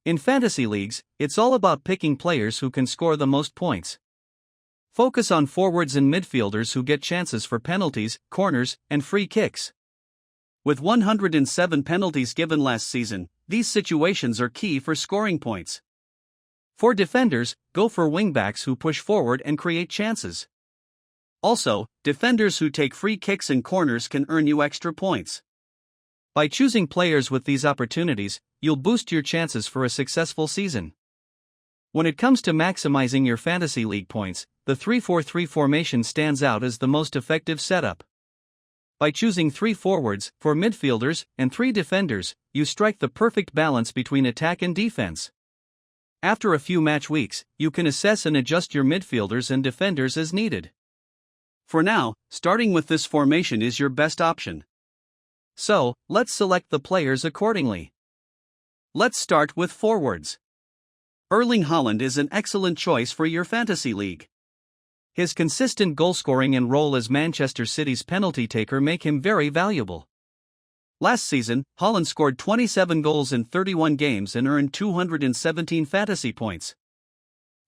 In fantasy leagues, it's all about picking players who can score the most points. Focus on forwards and midfielders who get chances for penalties, corners, and free kicks. With 107 penalties given last season, these situations are key for scoring points. For defenders, go for wingbacks who push forward and create chances. Also, defenders who take free kicks and corners can earn you extra points. By choosing players with these opportunities, you'll boost your chances for a successful season. When it comes to maximizing your fantasy league points, the 3-4-3 formation stands out as the most effective setup. By choosing 3 forwards, 4 midfielders, and 3 defenders, you strike the perfect balance between attack and defense. After a few match weeks, you can assess and adjust your midfielders and defenders as needed. For now, starting with this formation is your best option. So, let's select the players accordingly. Let's start with forwards. Erling Haaland is an excellent choice for your fantasy league. His consistent goal-scoring and role as Manchester City's penalty taker make him very valuable. Last season, Haaland scored 27 goals in 31 games and earned 217 fantasy points.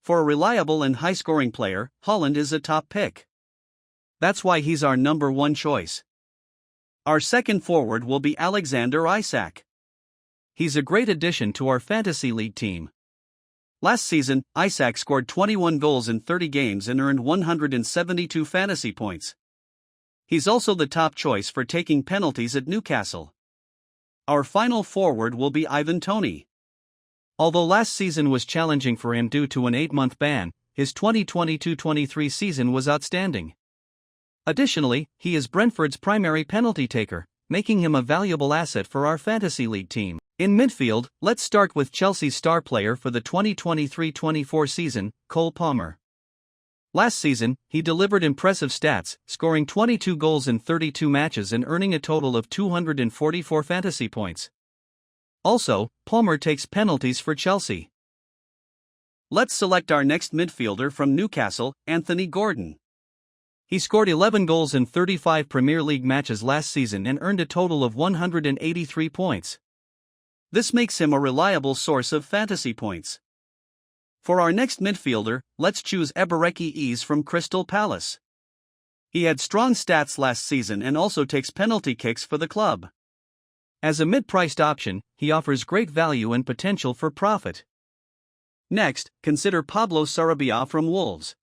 For a reliable and high-scoring player, Haaland is a top pick. That's why he's our number 1 choice. Our second forward will be Alexander Isak. He's a great addition to our fantasy league team. Last season, Isak scored 21 goals in 30 games and earned 172 fantasy points. He's also the top choice for taking penalties at Newcastle. Our final forward will be Ivan Toney. Although last season was challenging for him due to an 8-month ban, his 2022-23 season was outstanding. Additionally, he is Brentford's primary penalty taker, making him a valuable asset for our fantasy league team. In midfield, let's start with Chelsea's star player for the 2023-24 season, Cole Palmer. Last season, he delivered impressive stats, scoring 22 goals in 32 matches and earning a total of 244 fantasy points. Also, Palmer takes penalties for Chelsea. Let's select our next midfielder from Newcastle, Anthony Gordon. He scored 11 goals in 35 Premier League matches last season and earned a total of 183 points. This makes him a reliable source of fantasy points. For our next midfielder, let's choose Ebereki Eze from Crystal Palace. He had strong stats last season and also takes penalty kicks for the club. As a mid-priced option, he offers great value and potential for profit. Next, consider Pablo Sarabia from Wolves.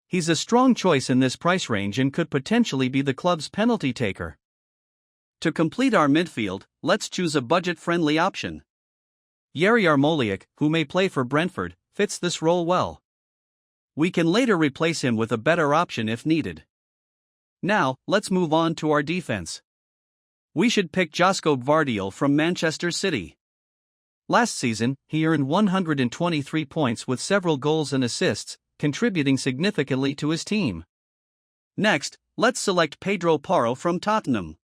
He's a strong choice in this price range and could potentially be the club's penalty taker. To complete our midfield, let's choose a budget-friendly option. Yeri Yarmolenko, who may play for Brentford, fits this role well. We can later replace him with a better option if needed. Now, let's move on to our defense. We should pick Josko Gvardiol from Manchester City. Last season, he earned 123 points with several goals and assists, contributing significantly to his team. Next, let's select Pedro Porro from Tottenham.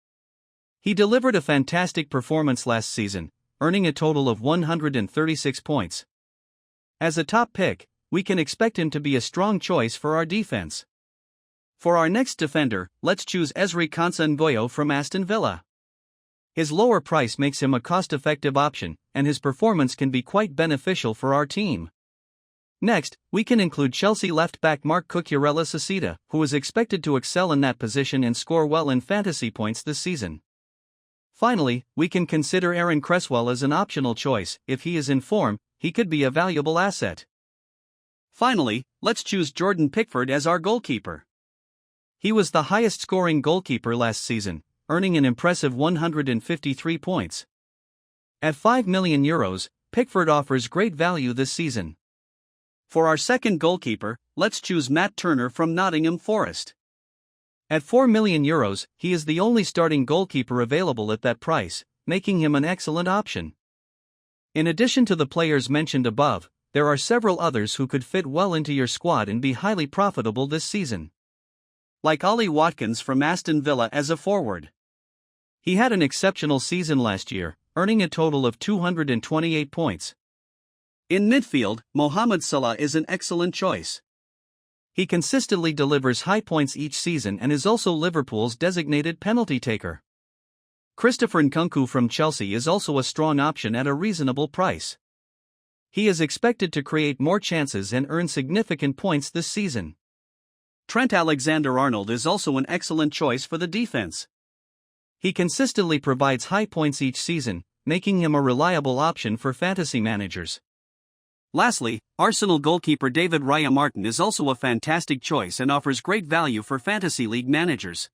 He delivered a fantastic performance last season, earning a total of 136 points. As a top pick, we can expect him to be a strong choice for our defense. For our next defender, let's choose Ezri Konsa-Ngoyo from Aston Villa. His lower price makes him a cost-effective option, and his performance can be quite beneficial for our team. Next, we can include Chelsea left-back Marc Cucurella-Cecita, who is expected to excel in that position and score well in fantasy points this season. Finally, we can consider Aaron Cresswell as an optional choice. If he is in form, he could be a valuable asset. Finally, let's choose Jordan Pickford as our goalkeeper. He was the highest-scoring goalkeeper last season, earning an impressive 153 points. At €5 million, Pickford offers great value this season. For our second goalkeeper, let's choose Matt Turner from Nottingham Forest. At €4 million, he is the only starting goalkeeper available at that price, making him an excellent option. In addition to the players mentioned above, there are several others who could fit well into your squad and be highly profitable this season. Like Ollie Watkins from Aston Villa as a forward. He had an exceptional season last year, earning a total of 228 points. In midfield, Mohamed Salah is an excellent choice. He consistently delivers high points each season and is also Liverpool's designated penalty taker. Christopher Nkunku from Chelsea is also a strong option at a reasonable price. He is expected to create more chances and earn significant points this season. Trent Alexander-Arnold is also an excellent choice for the defense. He consistently provides high points each season, making him a reliable option for fantasy managers. Lastly, Arsenal goalkeeper David Raya Martin is also a fantastic choice and offers great value for fantasy league managers.